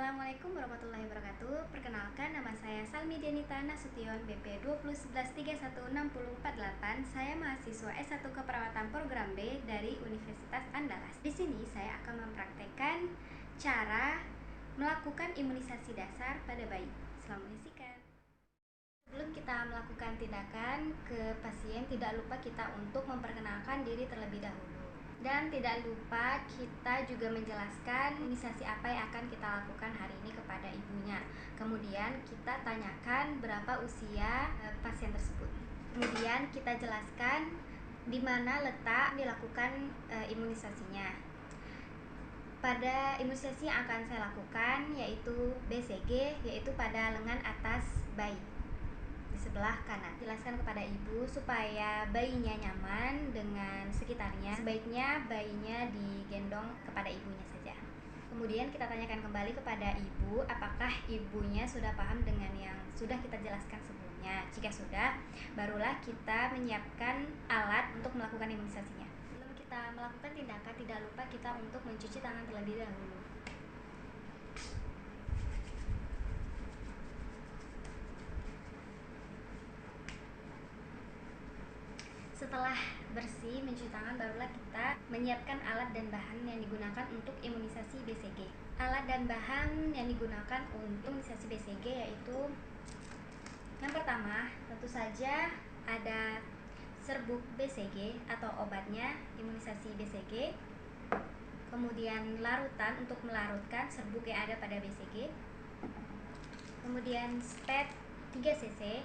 Assalamualaikum warahmatullahi wabarakatuh. Perkenalkan, nama saya Salmi Denita Nasution, BP 2011316048. Saya mahasiswa S1 Keperawatan Program B dari Universitas Andalas. Di sini saya akan mempraktekkan cara melakukan imunisasi dasar pada bayi. Selamat menyaksikan. Sebelum kita melakukan tindakan ke pasien, tidak lupa kita untuk memperkenalkan diri terlebih dahulu. Dan tidak lupa kita juga menjelaskan imunisasi apa yang akan kita lakukan hari ini kepada ibunya. Kemudian kita tanyakan berapa usia pasien tersebut. Kemudian kita jelaskan di mana letak dilakukan imunisasinya. Pada imunisasi yang akan saya lakukan yaitu BCG, yaitu pada lengan atas bayi di sebelah kanan. Jelaskan kepada ibu supaya bayinya nyaman dengan sekitarnya. Sebaiknya bayinya digendong kepada ibunya saja. Kemudian kita tanyakan kembali kepada ibu apakah ibunya sudah paham dengan yang sudah kita jelaskan sebelumnya. Jika sudah, barulah kita menyiapkan alat untuk melakukan imunisasinya. Sebelum kita melakukan tindakan, tidak lupa kita untuk mencuci tangan terlebih dahulu. Setelah bersih mencuci tangan, barulah kita menyiapkan alat dan bahan yang digunakan untuk imunisasi BCG. Alat dan bahan yang digunakan untuk imunisasi BCG yaitu yang pertama, tentu saja ada serbuk BCG atau obatnya imunisasi BCG. Kemudian larutan untuk melarutkan serbuk yang ada pada BCG. Kemudian spet 3 cc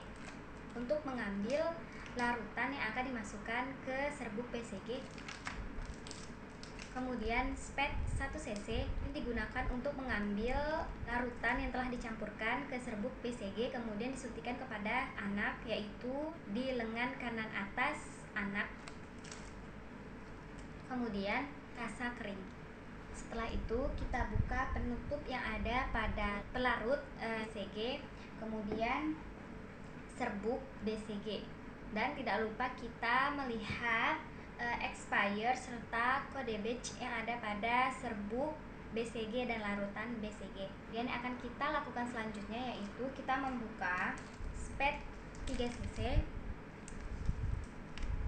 untuk mengambil larutan yang akan dimasukkan ke serbuk BCG. Kemudian spet 1 cc ini digunakan untuk mengambil larutan yang telah dicampurkan ke serbuk BCG, kemudian disuntikan kepada anak, yaitu di lengan kanan atas anak. Kemudian rasa kering. Setelah itu kita buka penutup yang ada pada pelarut BCG, kemudian serbuk BCG. Dan tidak lupa kita melihat expired serta kode batch yang ada pada serbuk BCG dan larutan BCG. Dan yang akan kita lakukan selanjutnya yaitu kita membuka spet 3 cc.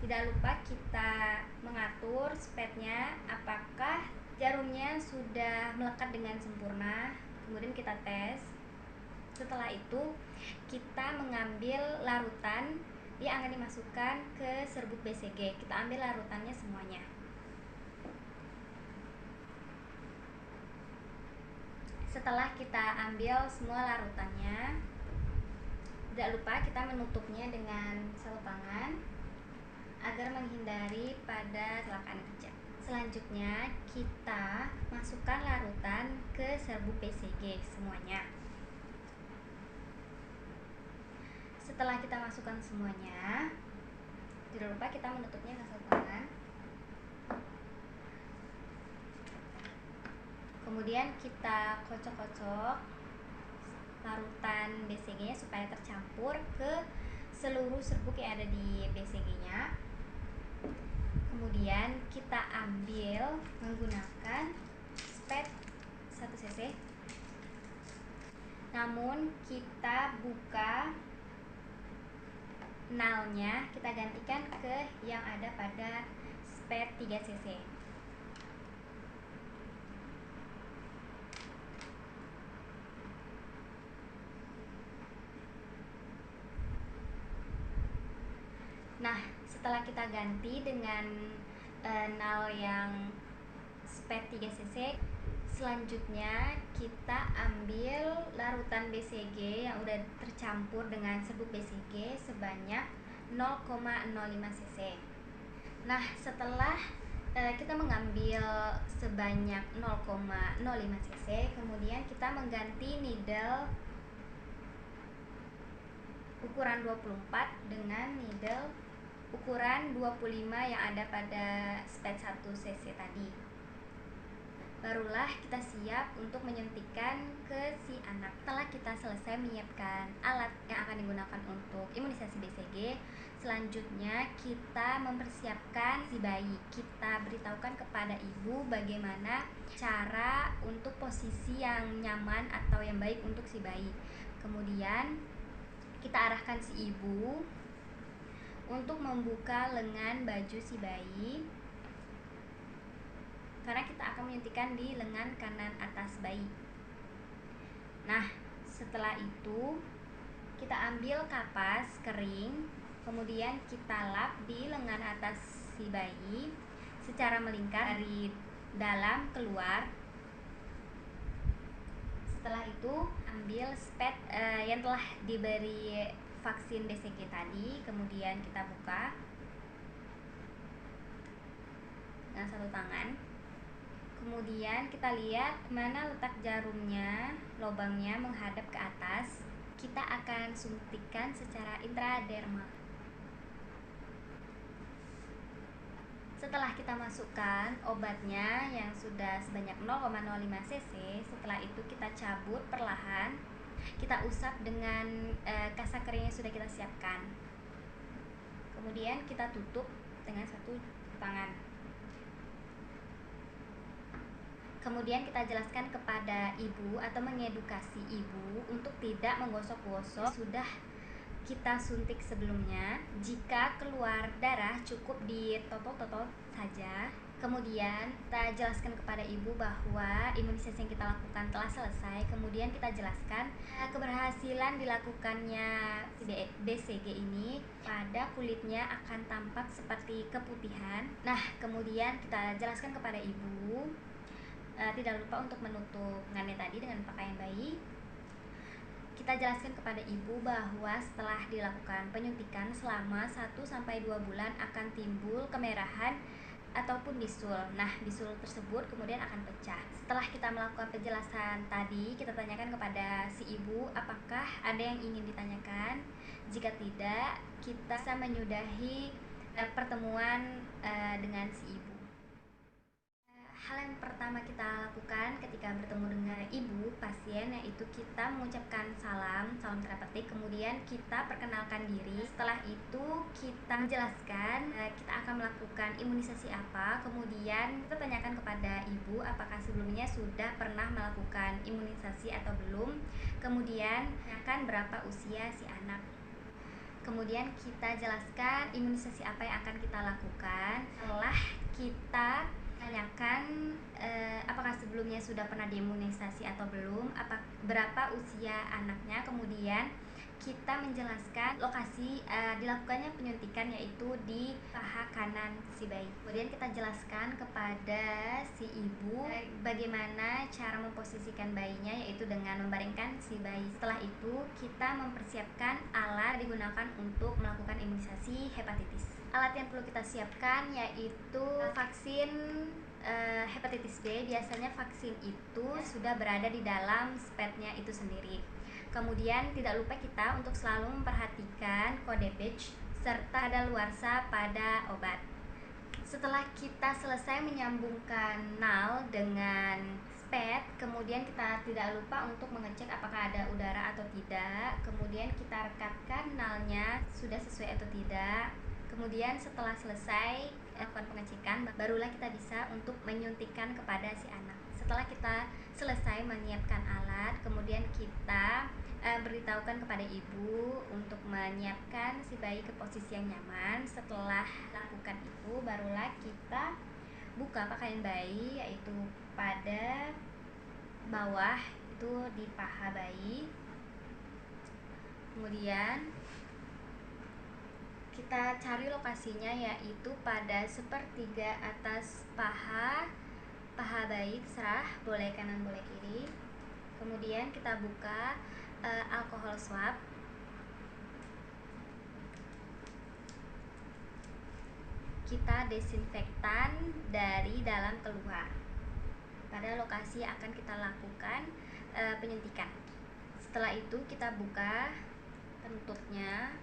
Tidak lupa kita mengatur spetnya apakah jarumnya sudah melekat dengan sempurna. Kemudian kita tes. Setelah itu kita mengambil larutan yang akan dimasukkan ke serbuk BCG. Kita ambil larutannya semuanya. Setelah kita ambil semua larutannya, tidak lupa kita menutupnya dengan selopangan agar menghindari pada kecelakaan kerja. Selanjutnya kita masukkan larutan ke serbuk BCG semuanya. Setelah kita masukkan semuanya, tidak lupa kita menutupnya dengan selopangan. Kemudian kita kocok-kocok larutan BCG-nya supaya tercampur ke seluruh serbuk yang ada di BCG-nya. Kemudian kita ambil menggunakan spet 1 cc. Namun kita buka nalnya, kita gantikan ke yang ada pada spet 3 cc. Nah, setelah kita ganti dengan nal yang spet 3 cc, selanjutnya kita ambil larutan BCG yang udah tercampur dengan serbuk BCG sebanyak 0,05 cc. Nah, setelah kita mengambil sebanyak 0,05 cc, kemudian kita mengganti needle ukuran 24 dengan needle ukuran 25 yang ada pada spet 1 cc tadi. Barulah kita siap untuk menyuntikkan ke si anak. Setelah kita selesai menyiapkan alat yang akan digunakan untuk imunisasi BCG, Selanjutnya kita mempersiapkan si bayi. Kita beritahukan kepada ibu bagaimana cara untuk posisi yang nyaman atau yang baik untuk si bayi. Kemudian kita arahkan si ibu untuk membuka lengan baju si bayi, karena kita akan menyuntikkan di lengan kanan atas bayi. Nah, setelah itu kita ambil kapas kering, kemudian kita lap di lengan atas si bayi secara melingkar dari dalam keluar. Setelah itu ambil spet yang telah diberi vaksin BCG tadi, kemudian kita buka dengan satu tangan. Kemudian kita lihat mana letak jarumnya, lubangnya menghadap ke atas. Kita akan suntikkan secara intradermal. Setelah kita masukkan obatnya yang sudah sebanyak 0,05 cc, setelah itu kita cabut perlahan. Kita usap dengan kasa kering yang sudah kita siapkan. Kemudian kita tutup dengan satu tangan. Kemudian kita jelaskan kepada ibu atau mengedukasi ibu untuk tidak menggosok-gosok sudah kita suntik sebelumnya. Jika keluar darah cukup ditotol-totol saja. Kemudian kita jelaskan kepada ibu bahwa imunisasi yang kita lakukan telah selesai. Kemudian kita jelaskan keberhasilan dilakukannya BCG ini pada kulitnya akan tampak seperti keputihan. Nah, kemudian kita jelaskan kepada ibu tidak lupa untuk menutup lengannya tadi dengan pakaian bayi. Kita jelaskan kepada ibu bahwa setelah dilakukan penyuntikan selama 1-2 bulan akan timbul kemerahan ataupun bisul. Nah, bisul tersebut kemudian akan pecah. Setelah kita melakukan penjelasan tadi, kita tanyakan kepada si ibu apakah ada yang ingin ditanyakan. Jika tidak, kita bisa menyudahi pertemuan dengan si ibu. Hal yang pertama kita lakukan ketika bertemu dengan ibu pasien yaitu kita mengucapkan salam terapeutik, kemudian kita perkenalkan diri. Setelah itu kita menjelaskan kita akan melakukan imunisasi apa, kemudian kita tanyakan kepada ibu apakah sebelumnya sudah pernah melakukan imunisasi atau belum, kemudian tanyakan berapa usia si anak. Kemudian kita jelaskan imunisasi apa yang akan kita lakukan. Setelah kita tanyakan apakah sebelumnya sudah pernah diimunisasi atau belum, berapa usia anaknya, kemudian kita menjelaskan lokasi dilakukannya penyuntikan yaitu di paha kanan si bayi. Kemudian kita jelaskan kepada si ibu bagaimana cara memposisikan bayinya yaitu dengan membaringkan si bayi. Setelah itu kita mempersiapkan alat digunakan untuk melakukan imunisasi hepatitis. Alat yang perlu kita siapkan yaitu vaksin hepatitis B. Biasanya vaksin itu sudah berada di dalam spetnya itu sendiri. Kemudian tidak lupa kita untuk selalu memperhatikan kode batch serta kadaluarsa pada obat. Setelah kita selesai menyambungkan nal dengan spet, kemudian kita tidak lupa untuk mengecek apakah ada udara atau tidak. Kemudian kita rekatkan nalnya sudah sesuai atau tidak. Kemudian setelah selesai lakukan pengecekan, barulah kita bisa untuk menyuntikkan kepada si anak. Setelah kita selesai menyiapkan alat, kemudian kita beritahukan kepada ibu untuk menyiapkan si bayi ke posisi yang nyaman. Setelah lakukan itu, barulah kita buka pakaian bayi yaitu pada bawah itu di paha bayi. Kemudian kita cari lokasinya yaitu pada sepertiga atas paha bayi, terserah boleh kanan boleh kiri. Kemudian kita buka alkohol swab. Kita desinfektan dari dalam keluar pada lokasi yang akan kita lakukan penyuntikan. Setelah itu kita buka penutupnya.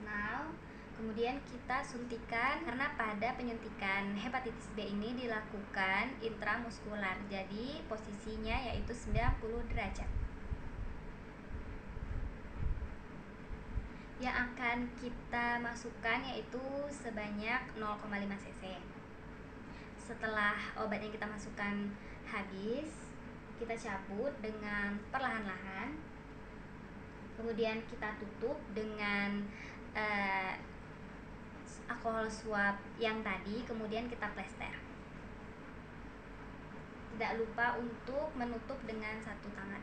Now, kemudian kita suntikan karena pada penyuntikan hepatitis B ini dilakukan intramuskular. Jadi posisinya yaitu 90 derajat. yang akan kita masukkan yaitu sebanyak 0,5 cc. Setelah obat yang kita masukkan habis, kita cabut dengan perlahan-lahan, kemudian kita tutup dengan alkohol swab yang tadi, kemudian kita plester. Tidak lupa untuk menutup dengan satu tangan.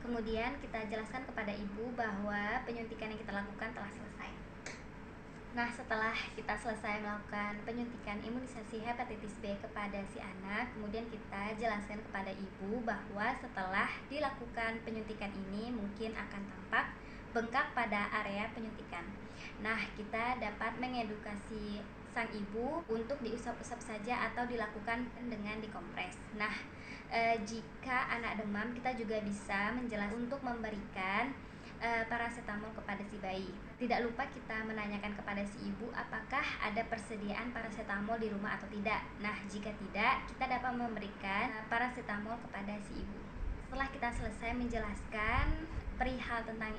Kemudian kita jelaskan kepada ibu bahwa penyuntikan yang kita lakukan telah selesai. Nah, setelah kita selesai melakukan penyuntikan imunisasi hepatitis B kepada si anak, kemudian kita jelaskan kepada ibu bahwa setelah dilakukan penyuntikan ini mungkin akan tampak bengkak pada area penyuntikan. Nah, kita dapat mengedukasi sang ibu untuk diusap-usap saja atau dilakukan dengan dikompres. Nah, jika anak demam, kita juga bisa menjelaskan untuk memberikan paracetamol kepada si bayi. Tidak lupa kita menanyakan kepada si ibu apakah ada persediaan paracetamol di rumah atau tidak. Nah, jika tidak, kita dapat memberikan paracetamol kepada si ibu. Setelah kita selesai menjelaskan perihal tentang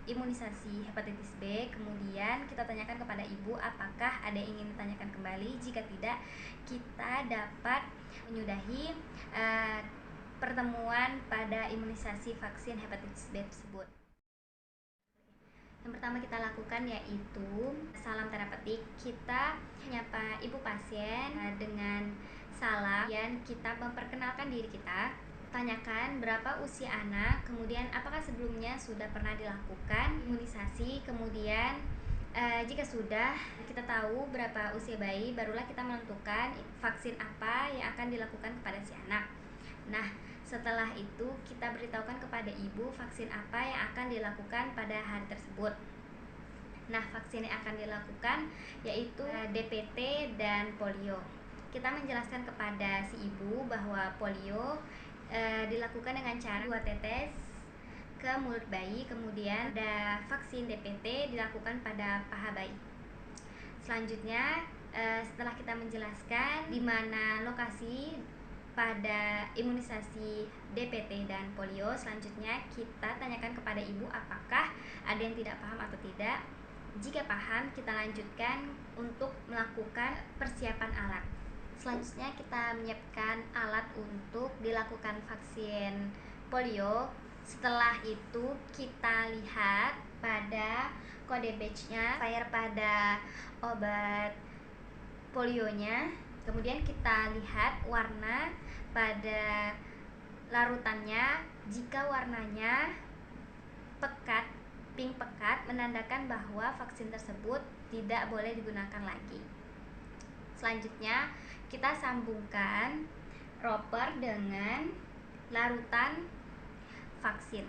imunisasi hepatitis B, kemudian kita tanyakan kepada ibu apakah ada yang ingin ditanyakan kembali. Jika tidak, kita dapat menyudahi pertemuan pada imunisasi vaksin hepatitis B tersebut. Yang pertama kita lakukan yaitu salam terapeutik. Kita menyapa ibu pasien dengan salam, kemudian kita memperkenalkan diri kita, tanyakan berapa usia anak, kemudian apakah sebelumnya sudah pernah dilakukan imunisasi, kemudian jika sudah kita tahu berapa usia bayi, barulah kita menentukan vaksin apa yang akan dilakukan kepada si anak. Nah, setelah itu kita beritahukan kepada ibu vaksin apa yang akan dilakukan pada hari tersebut. Nah, vaksin yang akan dilakukan yaitu DPT dan polio. Kita menjelaskan kepada si ibu bahwa polio dilakukan dengan cara 2 tetes ke mulut bayi, kemudian ada vaksin DPT dilakukan pada paha bayi. Selanjutnya, setelah kita menjelaskan di mana lokasi pada imunisasi DPT dan polio, selanjutnya kita tanyakan kepada ibu apakah ada yang tidak paham atau tidak. Jika paham, kita lanjutkan untuk melakukan persiapan alat. Selanjutnya kita menyiapkan alat untuk dilakukan vaksin polio. Setelah itu kita lihat pada kode batch-nya, expired pada obat polionya. Kemudian kita lihat warna pada larutannya. Jika warnanya pekat, pink pekat, menandakan bahwa vaksin tersebut tidak boleh digunakan lagi. Selanjutnya kita sambungkan roper dengan larutan vaksin.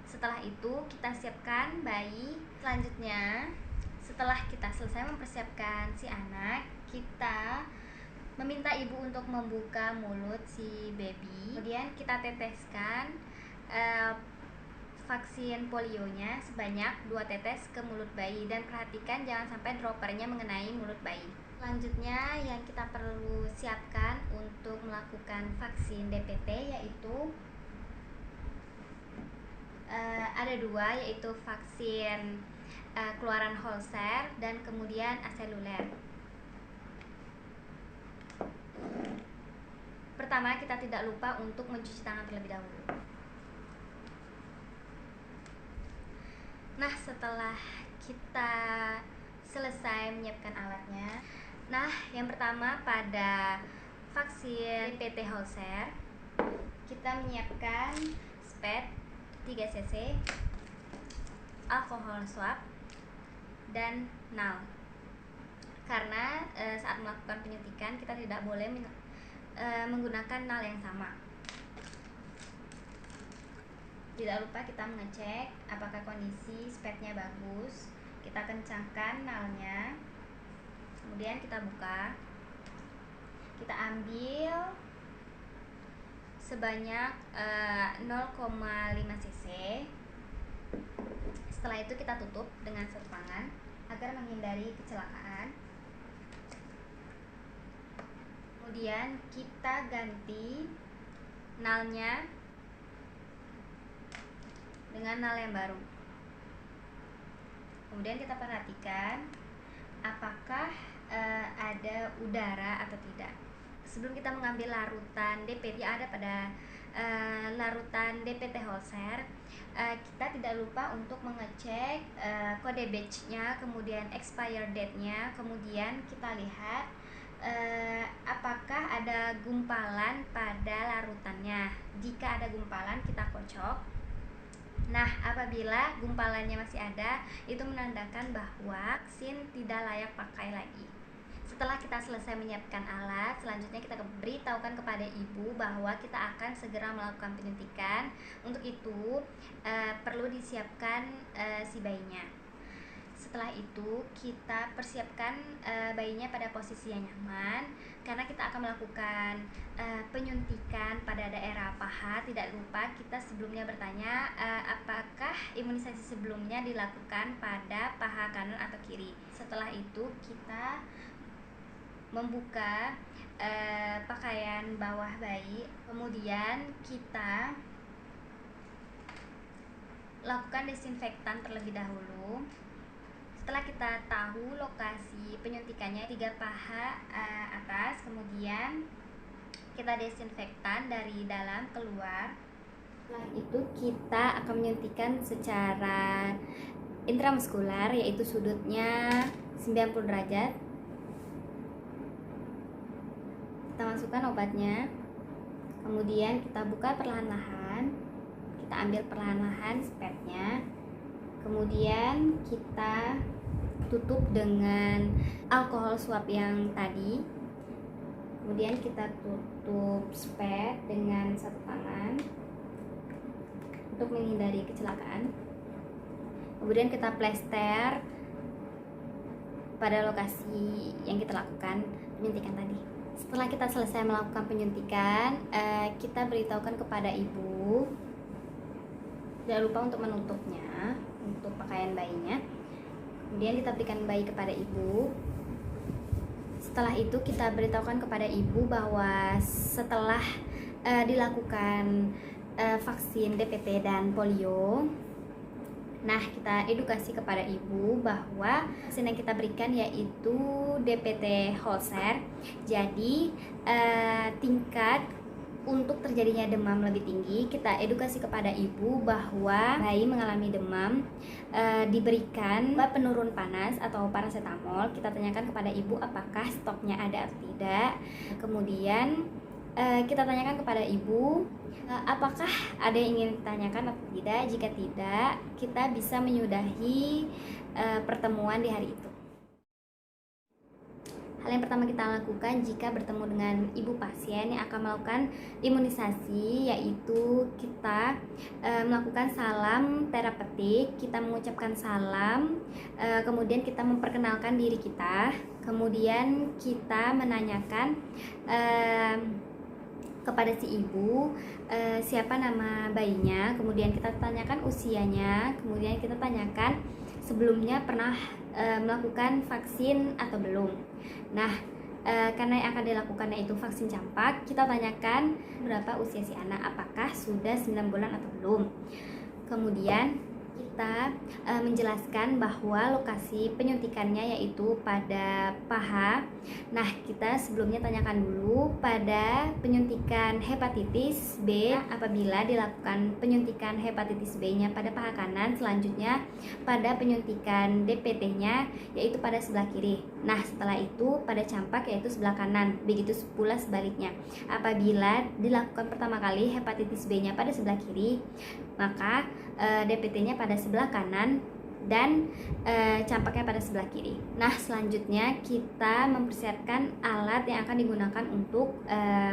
Setelah itu kita siapkan bayi. Selanjutnya, setelah kita selesai mempersiapkan si anak, kita meminta ibu untuk membuka mulut si baby. Kemudian kita teteskan vaksin polionya sebanyak 2 tetes ke mulut bayi, dan perhatikan jangan sampai droppernya mengenai mulut bayi. Selanjutnya yang kita perlu siapkan untuk melakukan vaksin DPT yaitu ada 2, yaitu vaksin keluaran Holser dan kemudian aseluler. Pertama, kita tidak lupa untuk mencuci tangan terlebih dahulu. Nah, setelah kita selesai menyiapkan alatnya, nah yang pertama pada vaksin DPT Holser, kita menyiapkan spet 3 cc, alkohol swab, dan nal. Karena saat melakukan penyuntikan kita tidak boleh menggunakan nal yang sama. Tidak lupa kita mengecek apakah kondisi spetnya bagus. Kita kencangkan nalnya, kemudian kita buka. Kita ambil sebanyak 0,5 cc. Setelah itu kita tutup dengan satu tangan agar menghindari kecelakaan. Kemudian kita ganti nalnya dengan nal yang baru. Kemudian kita perhatikan apakah ada udara atau tidak. Sebelum kita mengambil larutan DPT yang ada pada larutan DPT Holzer, kita tidak lupa untuk mengecek kode batch-nya, kemudian expire date-nya, kemudian kita lihat apakah ada gumpalan pada larutannya. Jika ada gumpalan, kita kocok. Nah, apabila gumpalannya masih ada, itu menandakan bahwa vaksin tidak layak pakai lagi. Setelah kita selesai menyiapkan alat, selanjutnya kita beritahukan kepada ibu bahwa kita akan segera melakukan penyuntikan. Untuk itu perlu disiapkan si bayinya. Setelah itu kita persiapkan bayinya pada posisi yang nyaman, karena kita akan melakukan penyuntikan pada daerah paha. Tidak lupa kita sebelumnya bertanya apakah imunisasi sebelumnya dilakukan pada paha kanan atau kiri. Setelah itu kita membuka pakaian bawah bayi, kemudian kita lakukan desinfektan terlebih dahulu. Setelah kita tahu lokasi penyuntikannya 3 paha atas, kemudian kita desinfektan dari dalam keluar. Setelah itu kita akan menyuntikkan secara intramuskular, yaitu sudutnya 90 derajat. Kita masukkan obatnya, kemudian kita buka perlahan-lahan, kita ambil perlahan-lahan spetnya, kemudian kita tutup dengan alkohol swab yang tadi. Kemudian kita tutup spet dengan satu tangan untuk menghindari kecelakaan. Kemudian kita plester pada lokasi yang kita lakukan penyuntikan tadi. Setelah kita selesai melakukan penyuntikan, kita beritahukan kepada ibu. Jangan lupa untuk menutupnya, untuk pakaian bayinya. Kemudian kita berikan bayi kepada ibu. Setelah itu kita beritahukan kepada ibu bahwa setelah dilakukan vaksin DPT dan polio, nah kita edukasi kepada ibu bahwa vaksin yang kita berikan yaitu DPT Holzer. Jadi tingkat untuk terjadinya demam lebih tinggi. Kita edukasi kepada ibu bahwa bayi mengalami demam, diberikan obat penurun panas atau paracetamol. Kita tanyakan kepada ibu apakah stoknya ada atau tidak. Kemudian kita tanyakan kepada ibu apakah ada yang ingin ditanyakan atau tidak. Jika tidak, kita bisa menyudahi pertemuan di hari itu. Hal yang pertama kita lakukan jika bertemu dengan ibu pasien yang akan melakukan imunisasi, yaitu kita melakukan salam terapeutik. Kita mengucapkan salam, kemudian kita memperkenalkan diri kita, kemudian kita menanyakan kepada si ibu siapa nama bayinya, kemudian kita tanyakan usianya, kemudian kita tanyakan sebelumnya pernah melakukan vaksin atau belum. Nah, karena yang akan dilakukannya itu vaksin campak, kita tanyakan berapa usia si anak, apakah sudah 9 bulan atau belum. Kemudian kita menjelaskan bahwa lokasi penyuntikannya yaitu pada paha. Nah, kita sebelumnya tanyakan dulu pada penyuntikan hepatitis B. Apabila dilakukan penyuntikan hepatitis B-nya pada paha kanan, selanjutnya pada penyuntikan DPT-nya yaitu pada sebelah kiri. Nah, setelah itu pada campak yaitu sebelah kanan. Begitu pula sebaliknya. Apabila dilakukan pertama kali hepatitis B-nya pada sebelah kiri, maka DPT-nya pada sebelah kanan dan campaknya pada sebelah kiri. Nah, selanjutnya kita mempersiapkan alat yang akan digunakan untuk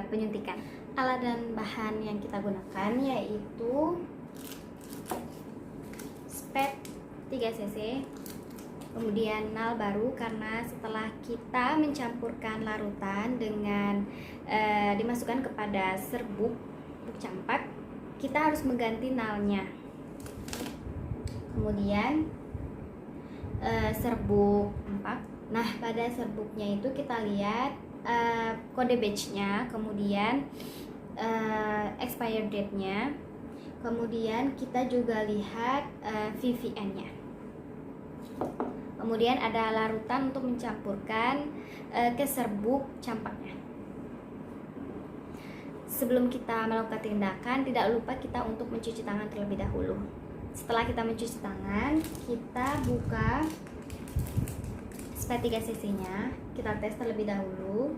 penyuntikan. Alat dan bahan yang kita gunakan yaitu spet 3 cc, kemudian nal baru, karena setelah kita mencampurkan larutan dengan dimasukkan kepada serbuk untuk campak, kita harus mengganti nalnya. Kemudian serbuk campak. Nah, pada serbuknya itu kita lihat kode batch-nya, kemudian expired date-nya, kemudian kita juga lihat VVN-nya. Kemudian ada larutan untuk mencampurkan ke serbuk campaknya. Sebelum kita melakukan tindakan, tidak lupa kita untuk mencuci tangan terlebih dahulu. Setelah kita mencuci tangan, kita buka spatula 3 cc-nya, kita tes terlebih dahulu.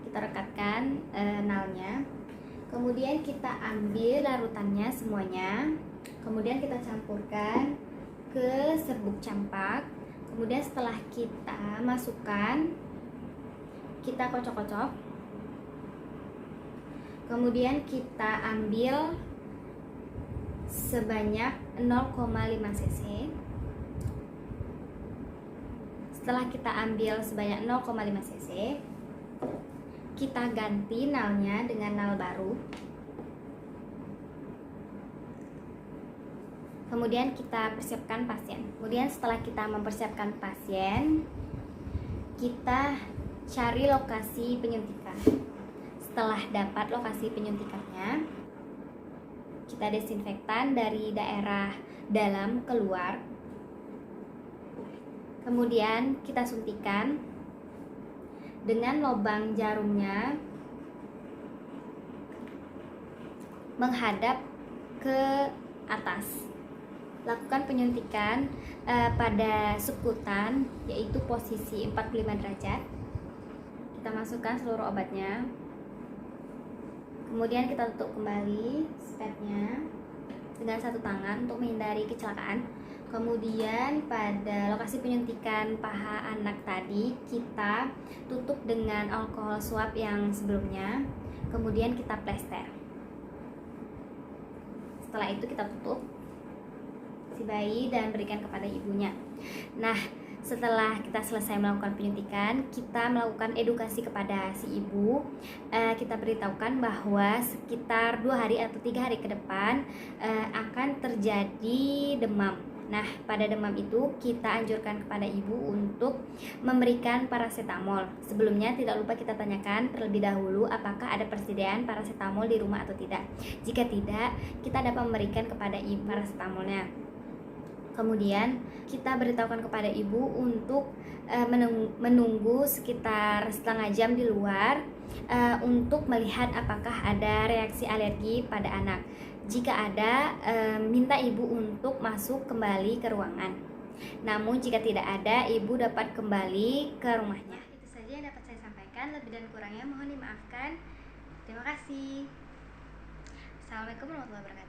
Kita rekatkan nalnya. Kemudian kita ambil larutannya semuanya. Kemudian kita campurkan ke serbuk campak. Kemudian setelah kita masukkan, kita kocok-kocok. Kemudian kita ambil sebanyak 0,5 cc. Setelah kita ambil sebanyak 0,5 cc, kita ganti nalnya dengan nal baru. Kemudian kita persiapkan pasien. Kemudian setelah kita mempersiapkan pasien, kita cari lokasi penyuntikan. Setelah dapat lokasi penyuntikannya, kita desinfektan dari daerah dalam keluar. Kemudian kita suntikan dengan lubang jarumnya menghadap ke atas. Lakukan penyuntikan pada sekutan, yaitu posisi 45 derajat. Kita masukkan seluruh obatnya. Kemudian kita tutup kembali spatnya dengan satu tangan untuk menghindari kecelakaan. Kemudian pada lokasi penyuntikan paha anak tadi, kita tutup dengan alkohol swab yang sebelumnya. Kemudian kita plester. Setelah itu kita tutup si bayi dan berikan kepada ibunya. Nah, setelah kita selesai melakukan penyuntikan, kita melakukan edukasi kepada si ibu. Kita beritahukan bahwa sekitar 2 hari atau 3 hari ke depan akan terjadi demam. Nah, pada demam itu kita anjurkan kepada ibu untuk memberikan paracetamol. Sebelumnya tidak lupa kita tanyakan terlebih dahulu apakah ada persediaan paracetamol di rumah atau tidak. Jika tidak, kita dapat memberikan kepada ibu paracetamolnya. Kemudian kita beritahukan kepada ibu untuk menunggu sekitar setengah jam di luar untuk melihat apakah ada reaksi alergi pada anak. Jika ada, minta ibu untuk masuk kembali ke ruangan. Namun jika tidak ada, ibu dapat kembali ke rumahnya. Itu saja yang dapat saya sampaikan. Lebih dan kurangnya mohon dimaafkan. Terima kasih. Assalamualaikum warahmatullahi wabarakatuh.